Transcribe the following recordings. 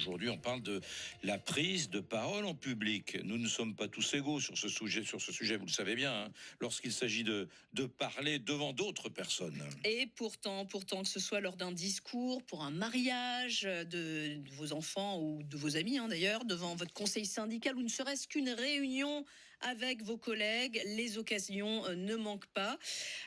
Aujourd'hui, on parle de la prise de parole en public. Nous ne sommes pas tous égaux sur ce sujet, vous le savez bien, lorsqu'il s'agit de parler devant d'autres personnes. Et pourtant, que ce soit lors d'un discours, pour un mariage de vos enfants ou de vos amis d'ailleurs, devant votre conseil syndical ou ne serait-ce qu'une réunion avec vos collègues, les occasions ne manquent pas.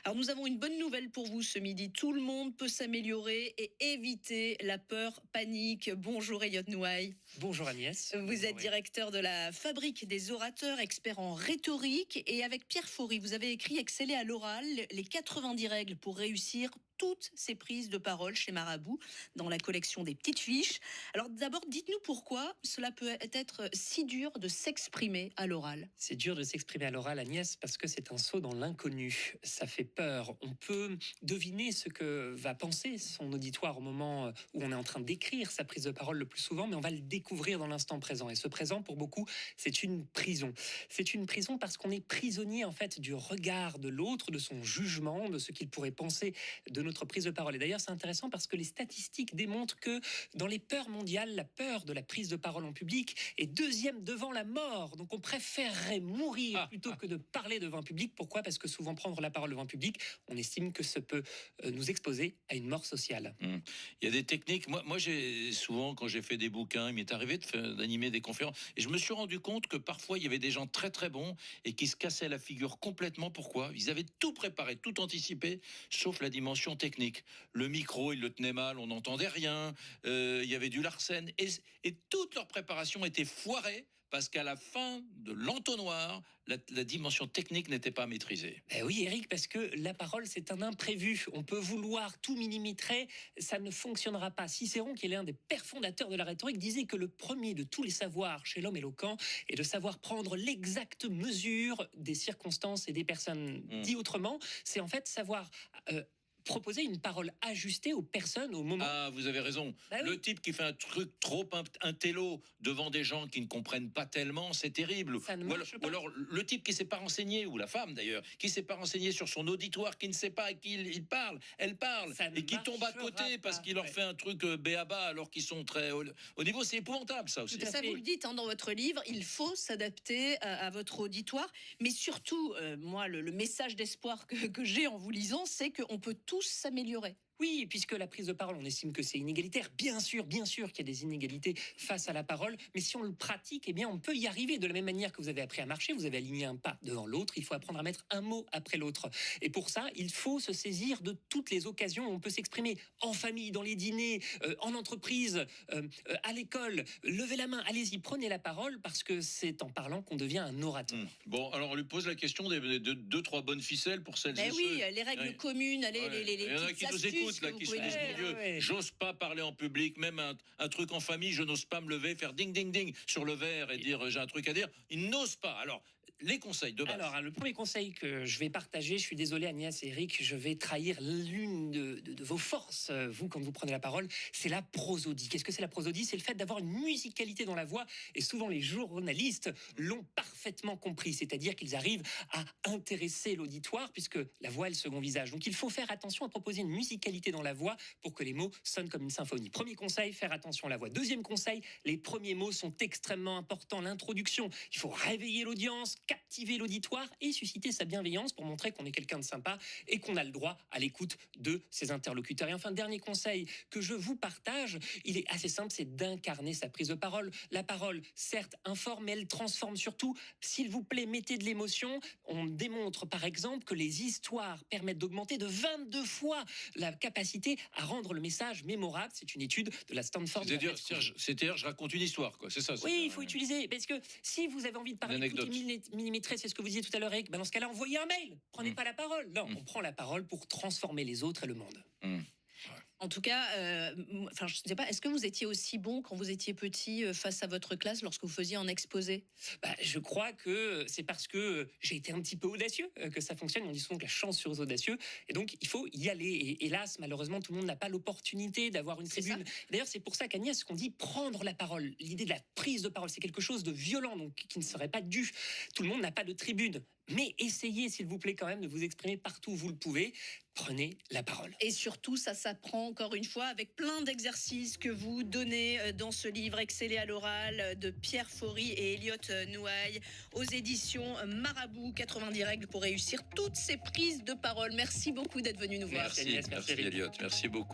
Alors nous avons une bonne nouvelle pour vous ce midi. Tout le monde peut s'améliorer et éviter la peur, panique. Bonjour Elliot Nouaille. Bonjour Agnès. Vous êtes directeur de la Fabrique des orateurs, expert en rhétorique. Et avec Pierre Faury, vous avez écrit Exceller à l'oral, les 90 règles pour réussir toutes ces prises de parole chez Marabout dans la collection des petites fiches. Alors d'abord, dites-nous pourquoi cela peut être si dur de s'exprimer à l'oral. C'est dur de s'exprimer à l'oral, Agnès, parce que c'est un saut dans l'inconnu. Ça fait peur. On peut deviner ce que va penser son auditoire au moment où on est en train d'écrire sa prise de parole le plus souvent, mais on va le découvrir dans l'instant présent. Et ce présent, pour beaucoup, c'est une prison. C'est une prison parce qu'on est prisonnier en fait du regard de l'autre, de son jugement, de ce qu'il pourrait penser de notre prise de parole. Et d'ailleurs, c'est intéressant parce que les statistiques démontrent que dans les peurs mondiales, la peur de la prise de parole en public est deuxième devant la mort. Donc on préférerait mourir plutôt que de parler devant un public. Pourquoi ? Parce que souvent prendre la parole devant un public, on estime que ça peut nous exposer à une mort sociale. Il y a des techniques. Moi j'ai souvent, quand j'ai fait des bouquins, il m'est arrivé d'animer des conférences et je me suis rendu compte que parfois il y avait des gens très très bons et qui se cassaient la figure complètement. Pourquoi ? Ils avaient tout préparé, tout anticipé, sauf la dimension technique. Le micro, il le tenait mal, on n'entendait rien, il y avait du Larsen, et toute leur préparation était foirée parce qu'à la fin de l'entonnoir, la dimension technique n'était pas maîtrisée. Oui, Eric, parce que la parole, c'est un imprévu. On peut vouloir tout millimétrer, ça ne fonctionnera pas. Cicéron, qui est l'un des pères fondateurs de la rhétorique, disait que le premier de tous les savoirs chez l'homme éloquent est de savoir prendre l'exacte mesure des circonstances et des personnes. Dit autrement, c'est en fait savoir proposer une parole ajustée aux personnes au moment. Ah, vous avez raison. Le type qui fait un truc trop intello devant des gens qui ne comprennent pas tellement, c'est terrible. Ça ne marche pas. Ou alors le type qui ne s'est pas renseigné, ou la femme d'ailleurs, qui ne s'est pas renseigné sur son auditoire, qui ne sait pas à qui elle parle, et qui tombe à côté parce qu'il leur fait un truc béaba alors qu'ils sont très au niveau. C'est épouvantable, ça aussi. Ça, vous le dites dans votre livre, il faut s'adapter à votre auditoire. Mais surtout, moi, le message d'espoir que j'ai en vous lisant, c'est qu'on peut tous s'améliorer. Oui, puisque la prise de parole, on estime que c'est inégalitaire. Bien sûr qu'il y a des inégalités face à la parole, mais si on le pratique, eh bien, on peut y arriver. De la même manière que vous avez appris à marcher, vous avez aligné un pas devant l'autre, il faut apprendre à mettre un mot après l'autre. Et pour ça, il faut se saisir de toutes les occasions où on peut s'exprimer en famille, dans les dîners, en entreprise, à l'école. Levez la main, allez-y, prenez la parole, parce que c'est en parlant qu'on devient un orateur. Bon, alors on lui pose la question de 2-3 bonnes ficelles pour celles et ceux. Oui, les règles communes, les petites astuces. Qui se disent, mon Dieu, j'ose pas parler en public, même un truc en famille, je n'ose pas me lever, faire ding ding ding sur le verre et dire j'ai un truc à dire. Ils n'osent pas. Alors, les conseils de base. Alors, le premier conseil que je vais partager, je suis désolé Agnès et Eric, je vais trahir l'une de vos forces, vous, quand vous prenez la parole, c'est la prosodie. Qu'est-ce que c'est la prosodie ? C'est le fait d'avoir une musicalité dans la voix, et souvent les journalistes l'ont parfaitement compris, c'est-à-dire qu'ils arrivent à intéresser l'auditoire, puisque la voix est le second visage. Donc il faut faire attention à proposer une musicalité dans la voix pour que les mots sonnent comme une symphonie. Premier conseil, faire attention à la voix. Deuxième conseil, les premiers mots sont extrêmement importants. L'introduction, il faut réveiller l'audience, captiver l'auditoire et susciter sa bienveillance pour montrer qu'on est quelqu'un de sympa et qu'on a le droit à l'écoute de ses interlocuteurs. Et enfin, dernier conseil que je vous partage, il est assez simple, c'est d'incarner sa prise de parole. La parole, certes, informe, mais elle transforme surtout. S'il vous plaît, mettez de l'émotion. On démontre par exemple que les histoires permettent d'augmenter de 22 fois la capacité à rendre le message mémorable. C'est une étude de la Stanford. C'est-à-dire, je raconte une histoire, quoi. C'est ça. Oui, il faut utiliser. Parce que si vous avez envie de parler de millimétré, c'est ce que vous disiez tout à l'heure, Eric, dans ce cas-là, envoyez un mail. Prenez pas la parole. Non, on prend la parole pour transformer les autres et le monde. En tout cas, je ne sais pas, est-ce que vous étiez aussi bon quand vous étiez petit face à votre classe lorsque vous faisiez un exposé ? Je crois que c'est parce que j'ai été un petit peu audacieux que ça fonctionne. On dit souvent que la chance sur les audacieux. Et donc, il faut y aller. Et hélas, malheureusement, tout le monde n'a pas l'opportunité d'avoir une tribune. D'ailleurs, c'est pour ça qu'Agnès, qu'on dit prendre la parole. L'idée de la prise de parole, c'est quelque chose de violent, donc qui ne serait pas dû. Tout le monde n'a pas de tribune. Mais essayez, s'il vous plaît, quand même, de vous exprimer partout où vous le pouvez. prenez la parole. Et surtout, ça s'apprend encore une fois avec plein d'exercices que vous donnez dans ce livre Exceller à l'oral de Pierre Faury et Elliot Nouaille aux éditions Marabout. 90 règles pour réussir toutes ces prises de parole. Merci beaucoup d'être venu nous voir. Merci, Merci, Agnès, merci, merci Eric. Elliot, merci beaucoup.